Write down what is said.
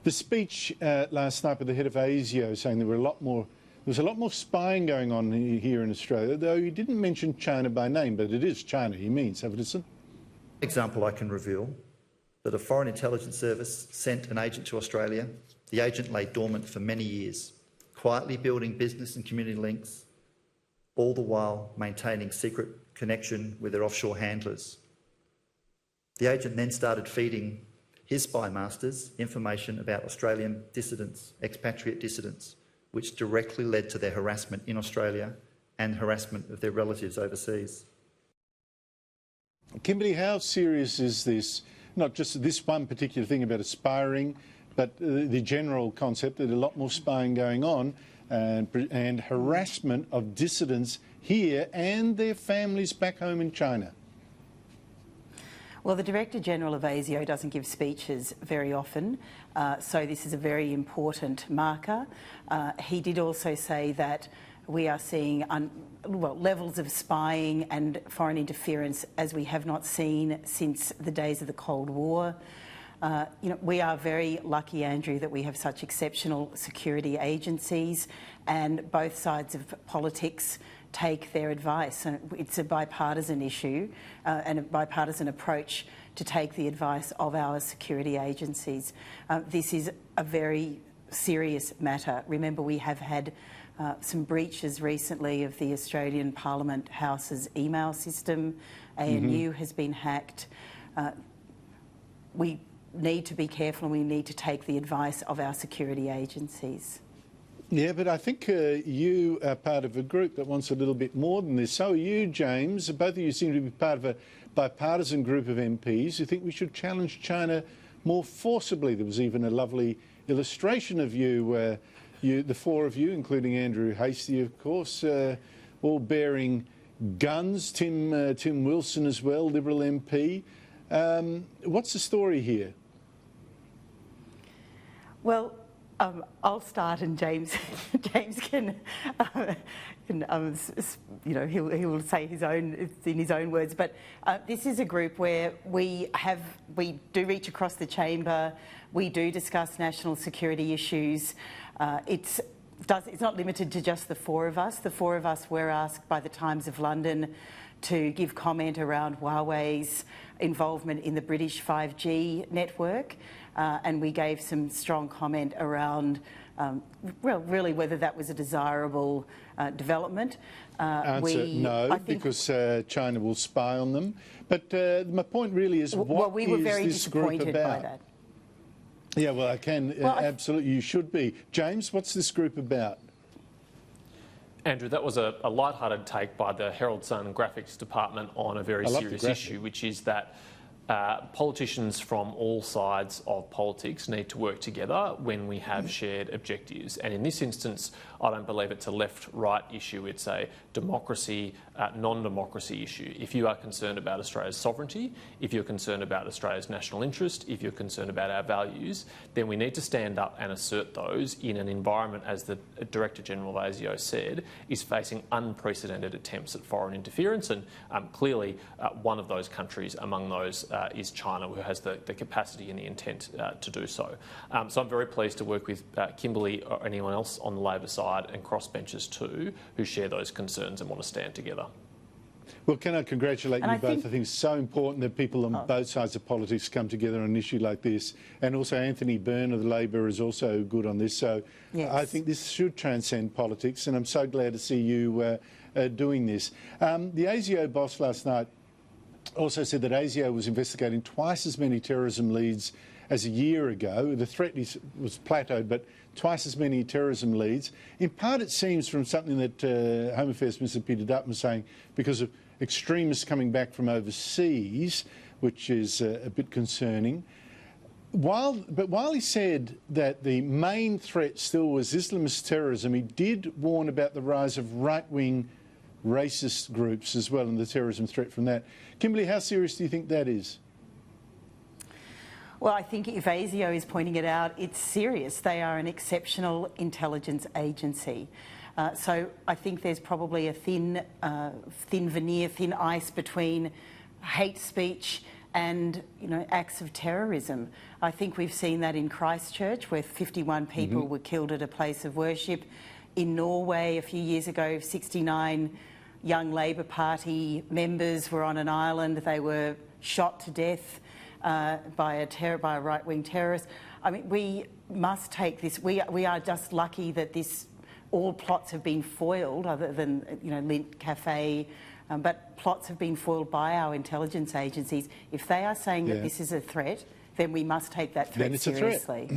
The speech last night by the head of ASIO saying there was a lot more spying going on here in Australia, though he didn't mention China by name, but it is China he means, PATERSON. Example I can reveal that a foreign intelligence service sent an agent to Australia. The agent lay dormant for many years, quietly building business and community links, all the while maintaining secret connection with their offshore handlers. The agent then started feeding his spy masters information about Australian dissidents, expatriate dissidents, which directly led to their harassment in Australia and harassment of their relatives overseas. Kimberley, how serious is this? Not just this one particular thing about aspiring, but the general concept that a lot more spying going on and harassment of dissidents here and their families back home in China. Well, the Director-General of ASIO doesn't give speeches very often, so this is a very important marker. He did also say that we are seeing levels of spying and foreign interference as we have not seen since the days of the Cold War. We are very lucky, Andrew, that we have such exceptional security agencies, and both sides of politics take their advice. And it's a bipartisan issue and a bipartisan approach to take the advice of our security agencies. This is a very serious matter. Remember, we have had some breaches recently of the Australian Parliament House's email system. ANU has been hacked. We need to be careful and we need to take the advice of our security agencies. Yeah, but I think you are part of a group that wants a little bit more than this. So are you, James. Both of you seem to be part of a bipartisan group of MPs who think we should challenge China more forcibly. There was even a lovely illustration of you, the four of you, including Andrew Hastie, of course, all bearing guns. Tim Wilson as well, Liberal MP. What's the story here? Well, I'll start, and James can he will say his own in his own words. But this is a group where we do reach across the chamber. We do discuss national security issues. It's not limited to just the four of us. The four of us were asked by the Times of London to give comment around Huawei's involvement in the British 5G network. And we gave some strong comment around, really whether that was a desirable development. Answer no, because China will spy on them. But my point really is, what we were very is this group disappointed about? by that. Yeah, well, absolutely, you should be. James, what's this group about? Andrew, that was a light-hearted take by the Herald Sun graphics department on a very serious issue, which is that politicians from all sides of politics need to work together when we have shared objectives. And in this instance, I don't believe it's a left-right issue. It's a democracy, non-democracy issue. If you are concerned about Australia's sovereignty, if you're concerned about Australia's national interest, if you're concerned about our values, then we need to stand up and assert those in an environment, as the Director-General of ASIO said, is facing unprecedented attempts at foreign interference. And clearly, one of those countries among those is China, who has the capacity and the intent to do so. So I'm very pleased to work with Kimberley or anyone else on the Labor side and crossbenchers too, who share those concerns and want to stand together. Well, can I congratulate you both? I think it's so important that people on both sides of politics come together on an issue like this. And also Anthony Byrne of the Labor is also good on this. So yes. I think this should transcend politics, and I'm so glad to see you doing this. The ASIO boss last night also said that ASIO was investigating twice as many terrorism leads as a year ago. The threat was plateaued, but twice as many terrorism leads. In part, it seems from something that Home Affairs Minister Peter Dutton was saying, because of extremists coming back from overseas, which is a bit concerning. But while he said that the main threat still was Islamist terrorism, he did warn about the rise of right-wing racist groups as well and the terrorism threat from that. Kimberley, how serious do you think that is? Well, I think if ASIO is pointing it out, it's serious. They are an exceptional intelligence agency. So I think there's probably a thin veneer, thin ice between hate speech and, you know, acts of terrorism. I think we've seen that in Christchurch, where 51 people were killed at a place of worship. In Norway, a few years ago, 69 young Labor Party members were on an island. They were shot to death by a right-wing terrorist. I mean, we must take this. We are just lucky that all plots have been foiled, other than, you know, Lint Cafe. But plots have been foiled by our intelligence agencies. If they are saying that this is a threat, then we must take that threat seriously.